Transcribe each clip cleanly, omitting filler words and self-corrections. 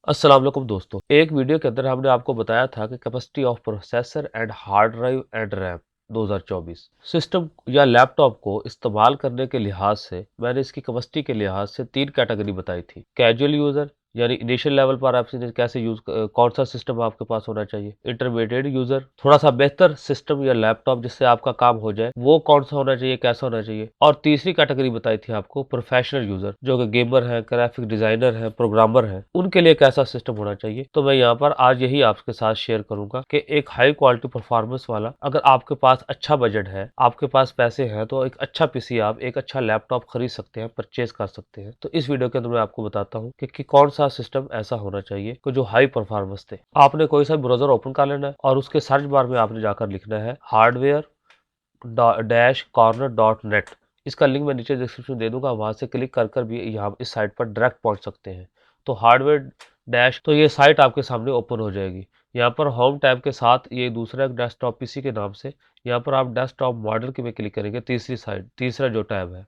अस्सलाम वालेकुम दोस्तों। एक वीडियो के अंदर हमने आपको बताया था कि capacity of processor and hard drive and RAM 2024 system या लैपटॉप को इस्तेमाल करने के लिहाज से मैंने इसकी कैपेसिटी के लिहाज से 3 कैटेगरी बताई थी। कैजुअल यूज़र यानी इनिशियल लेवल पर आप इसे कैसे कौन सा सिस्टम आपके पास होना चाहिए। इंटरमीडिएट यूज़र थोड़ा सा बेहतर सिस्टम या लैपटॉप जिससे आपका काम हो जाए, वो कौन सा होना चाहिए, कैसा होना चाहिए। और तीसरी कैटेगरी बताई थी आपको प्रोफेशनल यूज़र, जो कि गेमर है, ग्राफिक डिज़ाइनर है, प्रोग्रामर है, उनके लिए कैसा सिस्टम होना चाहिए। तो मैं यहाँ पर आज यही आपके साथ शेयर करूंगा कि एक हाई क्वालिटी परफॉर्मेंस वाला, अगर आपके पास अच्छा बजट है, आपके पास पैसे हैं, तो एक अच्छा पीसी, आप एक अच्छा लैपटॉप खरीद सकते हैं, परचेज कर सकते हैं। तो इस वीडियो के अंदर मैं आपको बताता हूँ कि कौन सा सिस्टम ऐसा होना चाहिए कि जो हाई परफॉर्मेंस दे। आपने कोई सा ब्राउजर ओपन कर लेना है और उसके सर्च बार में आपने जाकर लिखना है hardware dash corner dot net. इसका लिंक मैं नीचे डिस्क्रिप्शन दे दूंगा, वहां से क्लिक कर भी यहाँ इस साइट पर डायरेक्ट पहुंच सकते हैं। तो हार्डवेयर डैश, तो ये साइट आपके सामने ओपन हो जाएगी। यहाँ पर होम टैब के साथ ये दूसरा एक डेस्कटॉप पीसी के नाम से, यहाँ पर आप डेस्कटॉप मॉडल के में क्लिक करेंगे, तीसरी साइड, तीसरा जो टैब है,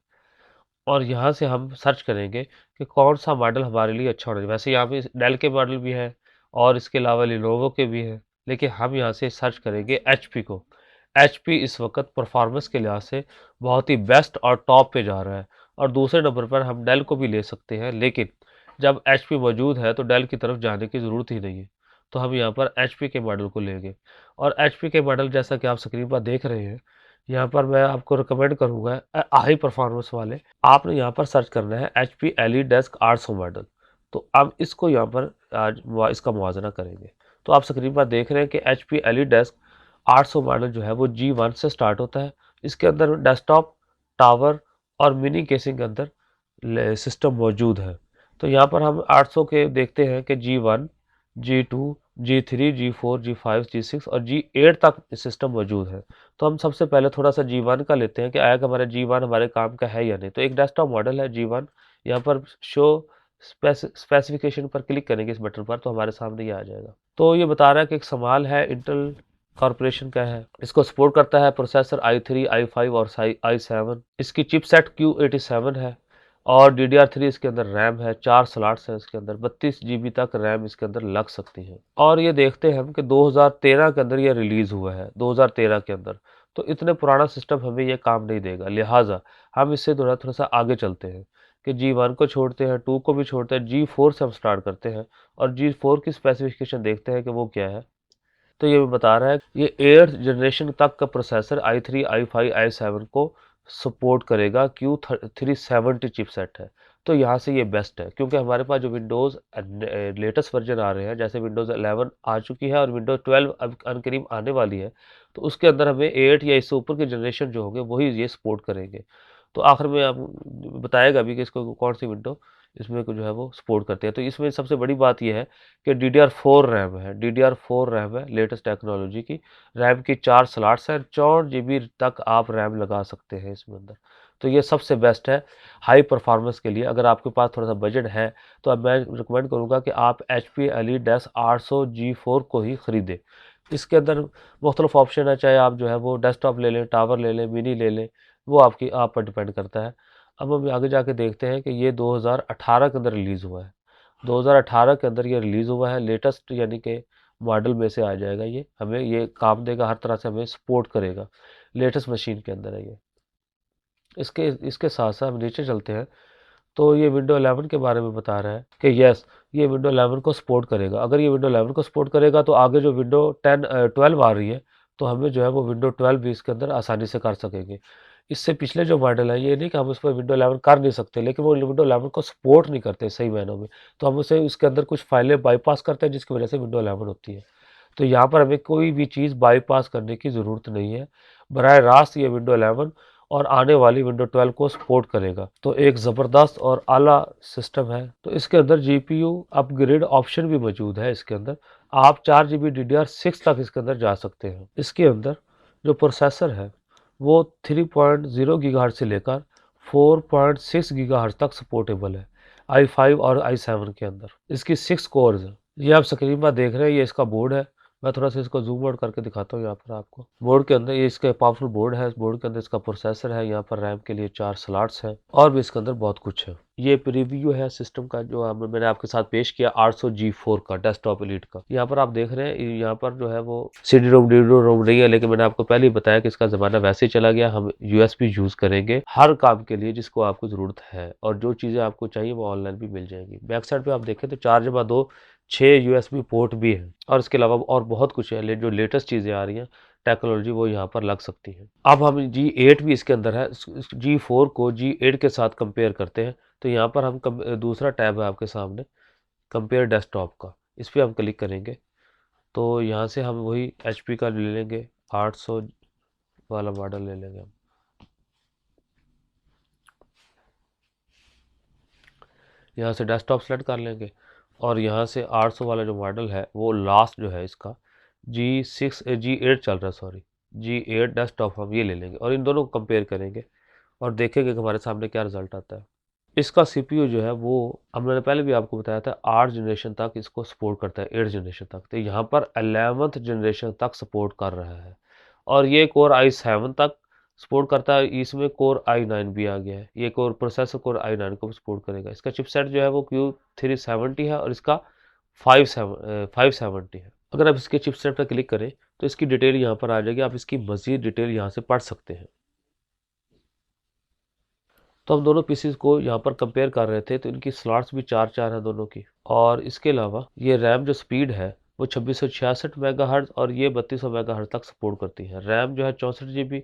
और यहाँ से हम सर्च करेंगे कि कौन सा मॉडल हमारे लिए अच्छा होना चाहिए। वैसे यहाँ पे डेल के मॉडल भी है और इसके अलावा लिनोवो के भी हैं, लेकिन हम यहाँ से सर्च करेंगे एचपी को। एचपी इस वक्त परफॉर्मेंस के लिहाज से बहुत ही बेस्ट और टॉप पे जा रहा है। और दूसरे नंबर पर हम डेल को भी ले सकते हैं, लेकिन जब एचपी मौजूद है तो डेल की तरफ जाने की ज़रूरत ही नहीं है। तो हम यहाँ पर एचपी के मॉडल को लेंगे। और एचपी के मॉडल जैसा कि आप स्क्रीन पर देख रहे हैं, यहाँ पर मैं आपको रिकमेंड करूँगा हाई परफॉर्मेंस वाले, आपने यहाँ पर सर्च करना है H P EliteDesk 800 model. तो अब इसको यहाँ पर आज इसका मुआवजा करेंगे। तो आप स्क्रीन पर देख रहे हैं कि H P EliteDesk 800 model जो है वो G1 से स्टार्ट होता है। इसके अंदर डेस्कटॉप, टावर और मिनी केसिंग के अंदर सिस्टम मौजूद है। तो यहाँ पर हम 800 के देखते हैं कि G1, G2, G3, G4, G5, G6 और G8 तक सिस्टम मौजूद है। तो हम सबसे पहले थोड़ा सा G1 का लेते हैं कि आया कि हमारा G1 हमारे काम का है या नहीं। तो एक डेस्कटॉप मॉडल है G1, यहाँ पर शो स्पेसिफिकेशन पर क्लिक करेंगे इस बटन पर, तो हमारे सामने ये आ जाएगा। तो ये बता रहा है कि एक संभाल है, इंटेल कॉर्पोरेशन का है, इसको सपोर्ट करता है प्रोसेसर i3, i5 और i7। इसकी चिपसेट Q87 है और DDR3 इसके अंदर रैम है, 4 स्लॉट्स हैं इसके अंदर, 32 GB तक रैम इसके अंदर लग सकती है। और ये देखते हैं हम कि 2013 के अंदर ये रिलीज़ हुआ है, 2013 के अंदर। तो इतने पुराना सिस्टम हमें ये काम नहीं देगा, लिहाजा हम इससे थोड़ा थोड़ा सा आगे चलते हैं कि G1 को छोड़ते हैं, 2 को भी छोड़ते हैं, G4 से हम स्टार्ट करते हैं और G4 की स्पेसिफिकेशन देखते हैं कि वो क्या है। तो ये बता रहा है ये 8th जनरेशन तक का प्रोसेसर i3, i5, i7 को सपोर्ट करेगा। Q370 चिपसेट है। तो यहाँ से ये बेस्ट है, क्योंकि हमारे पास जो विंडोज़ लेटेस्ट वर्जन आ रहे हैं, जैसे विंडोज़ 11 आ चुकी है और विंडोज़ 12 अब अनकरीब आने वाली है, तो उसके अंदर हमें 8 या इससे ऊपर के जनरेशन जो होंगे वही ये सपोर्ट करेंगे। तो आखिर में आप बताएगा भी कि इसको कौन सी विंडो इसमें को जो है वो सपोर्ट करते हैं। तो इसमें सबसे बड़ी बात यह है कि DDR4 रैम है, DDR4 रैम है लेटेस्ट टेक्नोलॉजी की। रैम की 4 स्लॉट्स हैं, 4 GB तक आप रैम लगा सकते हैं इसमें अंदर। तो ये सबसे बेस्ट है हाई परफॉर्मेंस के लिए। अगर आपके पास थोड़ा सा बजट है तो अब मैं रिकमेंड करूँगा कि आप HP EliteDesk 800 G4 को ही ख़रीदें। इसके अंदर मुख्तलिफ ऑप्शन है, चाहे आप जो है वो डेस्कटॉप ले लें, टावर ले लें, मिनी ले लें, वो आप पर डिपेंड करता है। अब हम आगे जाके देखते हैं कि ये 2018 के अंदर रिलीज़ हुआ है। 2018 के अंदर ये रिलीज़ हुआ है, लेटेस्ट यानी कि मॉडल में से आ जाएगा। ये हमें ये काम देगा, हर तरह से हमें सपोर्ट करेगा, लेटेस्ट मशीन के अंदर है ये। इसके इसके साथ साथ हम नीचे चलते हैं, तो ये विंडो 11 के बारे में बता रहा है कि यस, ये विंडो 11 को सपोर्ट करेगा। अगर ये विंडो 11 को सपोर्ट करेगा तो आगे जो विंडो 12 आ रही है, तो हमें जो है वो विंडो 12 भी इसके अंदर आसानी से कर सकेंगे। इससे पिछले जो मॉडल है, ये नहीं कि हम उस पर विंडो 11 कर नहीं सकते, लेकिन वो विंडो 11 को सपोर्ट नहीं करते सही मायनों में। तो हम उसे उसके अंदर कुछ फाइलें बाईपास करते हैं, जिसकी वजह से विंडो 11 होती है। तो यहाँ पर हमें कोई भी चीज़ बाईपास करने की ज़रूरत नहीं है। बराह रास्त ये विंडो 11 और आने वाली विंडो 12 को सपोर्ट करेगा। तो एक ज़बरदस्त और आला सिस्टम है। तो इसके अंदर GPU अपग्रेड ऑप्शन भी मौजूद है। इसके अंदर आप 4 GB DDR6 तक इसके अंदर जा सकते हैं। इसके अंदर जो प्रोसेसर है वो 3.0 गीगाहर्ट्ज़ से लेकर 4.6 गीगाहर्ट्ज़ तक सपोर्टेबल है, i5 और i7 के अंदर। इसकी 6 कोर्स है। ये आप स्क्रीन पर देख रहे हैं, ये इसका बोर्ड है। मैं थोड़ा सा इसको जूम आउट करके दिखाता हूँ यहाँ पर आपको। बोर्ड के अंदर ये इसका पावरफुल बोर्ड है। इस बोर्ड के अंदर इसका प्रोसेसर है, यहाँ पर रैम के लिए 4 स्लॉट्स हैं और भी इसके अंदर बहुत कुछ है। ये प्रीव्यू है सिस्टम का जो मैंने आपके साथ पेश किया 800G4 का डेस्कटॉप एलीट का। यहाँ पर आप देख रहे हैं यहाँ पर जो है वो CD रोम डी रोम नहीं है, लेकिन मैंने आपको पहले ही बताया कि इसका ज़माना वैसे ही चला गया। हम USB यूज़ करेंगे हर काम के लिए जिसको आपको ज़रूरत है, और जो चीज़ें आपको चाहिए वो ऑनलाइन भी मिल जाएंगी। बैक साइड पे आप देखें तो 4x2 6 USB पोर्ट भी है, और इसके अलावा और बहुत कुछ है। जो लेटेस्ट चीज़ें आ रही हैं टेक्नोलॉजी वो यहाँ पर लग सकती है। अब हम G8 भी इसके अंदर है। G4 को G8 के साथ कंपेयर करते हैं तो यहाँ पर हम दूसरा टैब है आपके सामने कंपेयर डेस्कटॉप का, इस पर हम क्लिक करेंगे तो यहाँ से हम वही HP का ले लेंगे, 800 वाला मॉडल ले लेंगे हम। यहाँ से डेस्कटॉप सेलेक्ट कर लेंगे और यहाँ से 800 वाला जो मॉडल है वो लास्ट जो है इसका G8 चल रहा है, सॉरी G8 डेस्कटॉप, हम ये ले लेंगे और इन दोनों को कंपेयर करेंगे और देखेंगे कि हमारे सामने क्या रिजल्ट आता है। इसका CPU जो है वो अब मैंने पहले भी आपको बताया था 8 जनरेशन तक इसको सपोर्ट करता है, 8 जनरेशन तक। तो यहाँ पर 11th जनरेशन तक सपोर्ट कर रहा है और ये कोर i7 तक सपोर्ट करता है। इसमें कोर i9 भी आ गया है, ये कोर प्रोसेसर कोर i9 को सपोर्ट करेगा। इसका चिपसेट जो है वो Q370 है और इसका 570 है। अगर आप इसके चिपसेट पर क्लिक करें तो इसकी डिटेल यहाँ पर आ जाएगी, आप इसकी मज़ीद डिटेल यहाँ से पढ़ सकते हैं। तो हम दोनों पीसीज को यहाँ पर कंपेयर कर रहे थे तो इनकी स्लॉट्स भी 4-4 हैं दोनों की, और इसके अलावा ये रैम जो स्पीड है वो 2666 मेगाहर्ट्ज़ और ये 3200 मेगाहर्ट्ज़ तक सपोर्ट करती है। रैम जो है 64 GB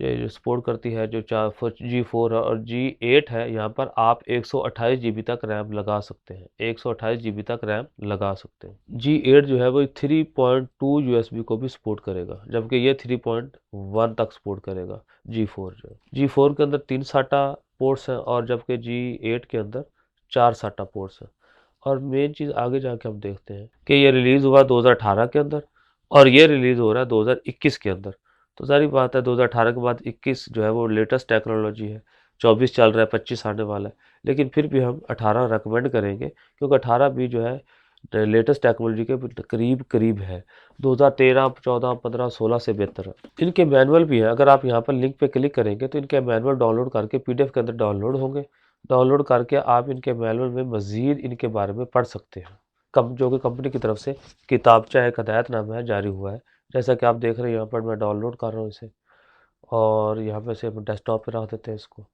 ये जो सपोर्ट करती है जो G4 है, और G8 है यहाँ पर आप 128 GB तक रैम लगा सकते हैं, 128 GB तक रैम लगा सकते हैं। G8 जो है वो 3.2 USB को भी सपोर्ट करेगा, जबकि ये 3.1 तक सपोर्ट करेगा G4 जो है। G4 के अंदर 3 SATA पोर्ट्स हैं और जबकि G8 के अंदर 4 SATA पोर्ट्स हैं। और मेन चीज़ आगे जाके हम देखते हैं कि ये रिलीज़ हुआ 2018 के अंदर और ये रिलीज़ हो रहा है 2021 के अंदर। तो सारी बात है 2018 के बाद 21 जो है वो लेटेस्ट टेक्नोलॉजी है, 24 चल रहा है, 25 आने वाला है, लेकिन फिर भी हम 18 रेकमेंड करेंगे क्योंकि 18 भी जो है लेटेस्ट टेक्नोलॉजी के करीब करीब है। 2013 14 15 16 से बेहतर है। इनके मैनुअल भी है, अगर आप यहाँ पर लिंक पे क्लिक करेंगे तो इनके मैनुअल डाउनलोड करके PDF के अंदर डाउनलोड होंगे। डाउनलोड करके आप इनके मैनुअल में मज़ीद इनके बारे में पढ़ सकते हैं। कम जो कि कंपनी की तरफ से किताबचा एक हदायतनामा है जारी हुआ है, जैसा कि आप देख रहे हैं। यहाँ पर मैं डाउनलोड कर रहा हूँ इसे और यहाँ पे से हम डेस्कटॉप पे रख देते हैं इसको,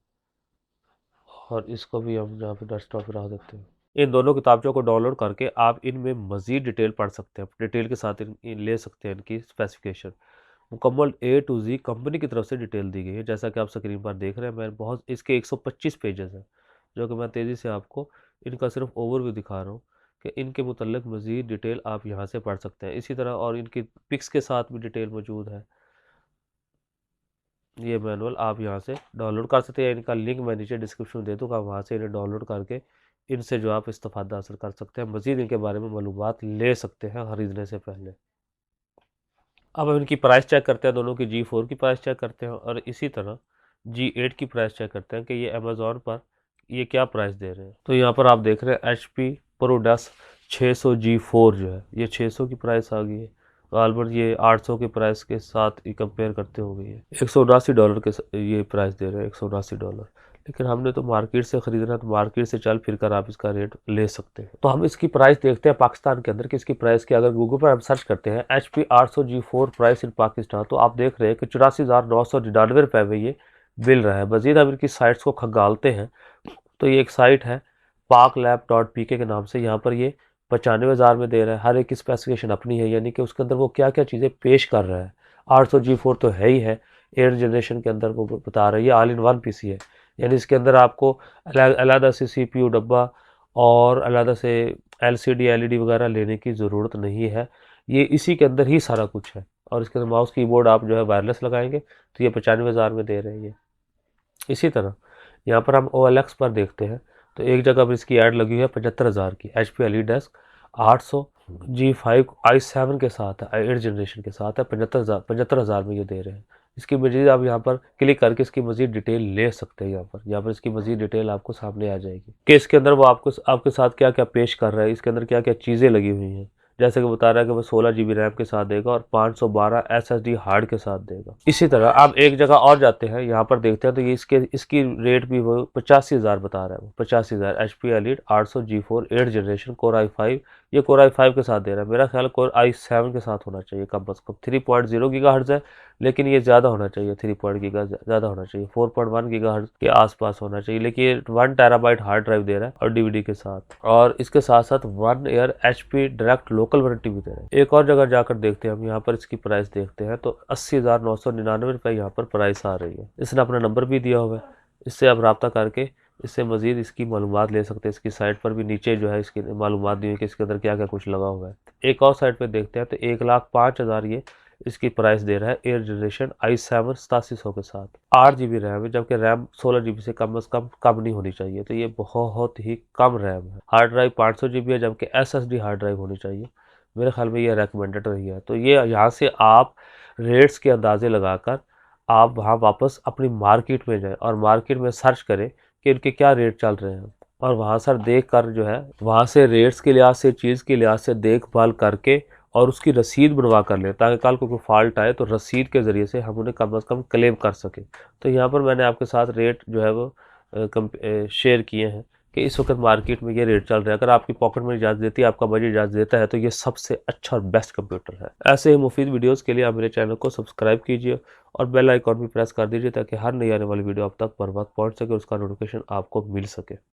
और इसको भी हम यहाँ पे डेस्कटॉप पे रख देते हैं। इन दोनों किताबों को डाउनलोड करके आप इनमें मज़ीद डिटेल पढ़ सकते हैं, डिटेल के साथ इन ले सकते हैं। इनकी स्पेसिफिकेशन मुकम्मल A to Z कंपनी की तरफ से डिटेल दी गई है, जैसा कि आप स्क्रीन पर देख रहे हैं। मैं बहुत इसके 125 पेजेस हैं जो कि मैं तेज़ी से आपको इनका सिर्फ ओवरव्यू दिखा रहा हूँ कि इनके मुतल्लिक मज़ीद डिटेल आप यहाँ से पढ़ सकते हैं। इसी तरह और इनकी पिक्स के साथ भी डिटेल मौजूद है। ये मैनुअल आप यहाँ से डाउनलोड कर सकते हैं, इनका लिंक मैं नीचे डिस्क्रिप्शन में दे दूँगा, वहाँ से इन्हें डाउनलोड करके इनसे जो आप इस्तेफ़ादा हासिल कर सकते हैं, मज़ीद इनके बारे में मालूमात ले सकते हैं ख़रीदने से पहले। अब हम इनकी प्राइस चेक करते हैं, दोनों की G4 की प्राइस चेक करते हैं और इसी तरह G8 की प्राइस चेक करते हैं कि ये अमेज़ॉन पर ये क्या प्राइस दे रहे हैं। तो यहाँ पर आप देख रहे हैं HP ProDesk 600 G4 जो है ये 600 की प्राइस आ गई है। गालबन ये 800 के प्राइस के साथ ही कंपेयर करते हो गई है। $179 के ये प्राइस दे रहे हैं, $179। लेकिन हमने तो मार्केट से ख़रीदना है, तो मार्केट से चल फिर कर आप इसका रेट ले सकते हैं। तो हम इसकी प्राइस देखते हैं पाकिस्तान के अंदर कि इसकी प्राइस की अगर गूगल पर हम सर्च करते हैं HP 800 G4 price in Pakistan, तो आप देख रहे हैं कि 84,999 रुपये में ये मिल रहा है। मज़ीद हम इनकी साइट्स को खंगालते हैं तो ये एक साइट है parklab.pk के नाम से, यहाँ पर ये 95,000 में दे रहा है। हर एक की स्पेसिफिकेशन अपनी है, यानी कि उसके अंदर वो क्या क्या चीज़ें पेश कर रहा है। 800 G4 तो है ही है, 8 जनरेशन के अंदर वो बता रहा है। ये ऑल इन वन PC है, यानी इसके अंदर आपको अलग से CPU डब्बा और अलग से LCD LED वगैरह लेने की ज़रूरत नहीं है। ये इसी के अंदर ही सारा कुछ है। और इसके अंदर माउस कीबोर्ड आप जो है वायरलेस लगाएंगे तो ये 95,000 में दे रहे हैं ये। इसी तरह यहाँ पर हम OLX पर देखते हैं तो एक जगह पर इसकी ऐड लगी हुई है 75,000 की। HP EliteDesk 800 G5 i7 के साथ है, 8 जनरेशन के साथ है, 75,000 में ये दे रहे हैं। इसकी मज़ीद आप यहाँ पर क्लिक करके इसकी मज़ीद डिटेल ले सकते हैं। यहाँ पर इसकी मज़ीद डिटेल आपको सामने आ जाएगी कि इसके अंदर वो आपको आपके साथ क्या क्या पेश कर रहा है, इसके अंदर क्या क्या चीज़ें लगी हुई हैं। जैसे कि बता रहा है कि वो 16 GB रैम के साथ देगा और 512 SSD हार्ड के साथ देगा। इसी तरह आप एक जगह और जाते हैं, यहाँ पर देखते हैं तो ये इसकी रेट भी वो 85,000 बता रहा है। वो 85,000 HP elite 800 G4 8 generation core i5, ये कोर i5 के साथ दे रहा है। मेरा ख्याल कोर i7 के साथ होना चाहिए कम से कम। 3.0 गीगाहर्ट्ज़ है, लेकिन ये ज़्यादा होना चाहिए, 3 गीगा ज़्यादा होना चाहिए, 4.1 गीगाहर्ट्ज़ के आसपास होना चाहिए। लेकिन ये 1 टेराबाइट हार्ड ड्राइव दे रहा है और DVD के साथ, और इसके साथ साथ 1 year HP direct local warranty भी दे रहा है। एक और जगह जाकर देखते हैं हम, यहाँ पर इसकी प्राइस देखते हैं तो 80,999 रुपये यहाँ पर प्राइस आ रही है। इसने अपना नंबर भी दिया हुआ है, इससे आप रब्ता करके इससे मज़ीद इसकी मालूमात ले सकते हैं। इसकी साइट पर भी नीचे जो है इसकी मालूमात दी हुई है कि इसके अंदर क्या क्या कुछ लगा हुआ है। एक और साइट पे देखते हैं तो 1,05,000 ये इसकी प्राइस दे रहा है 8 जनरेशन i7 8700 के साथ। 8 GB रैम है, जबकि रैम 16 GB से कम नहीं होनी चाहिए, तो ये बहुत ही कम रैम है। हार्ड ड्राइव 500 GB है, जबकि SSD हार्ड ड्राइव होनी चाहिए। मेरे ख्याल में ये रेकमेंडेड रही है। तो ये यहाँ से आप रेट्स के अंदाजे लगाकर आप वहाँ वापस अपनी मार्केट में जाएं और मार्केट में सर्च करें कि इनके क्या रेट चल रहे हैं, और वहाँ सर देख कर जो है वहाँ से रेट्स के लिहाज से, चीज़ के लिहाज से देखभाल करके और उसकी रसीद बनवा कर लें, ताकि कल को कोई फॉल्ट आए तो रसीद के ज़रिए से हम उन्हें कम से कम क्लेम कर सकें। तो यहाँ पर मैंने आपके साथ रेट जो है वो शेयर किए हैं कि इस वक्त मार्केट में ये रेट चल रहा है। अगर आपकी पॉकेट में इजाज़त देती है, आपका बजट इजाज़त देता है, तो ये सबसे अच्छा और बेस्ट कंप्यूटर है। ऐसे ही मुफीद वीडियोज़ के लिए आप मेरे चैनल को सब्सक्राइब कीजिए और बेल आइकॉन भी प्रेस कर दीजिए, ताकि हर नई आने वाली वीडियो आप तक बर वक्त पहुँच सके, उसका नोटिफिकेशन आपको मिल सके।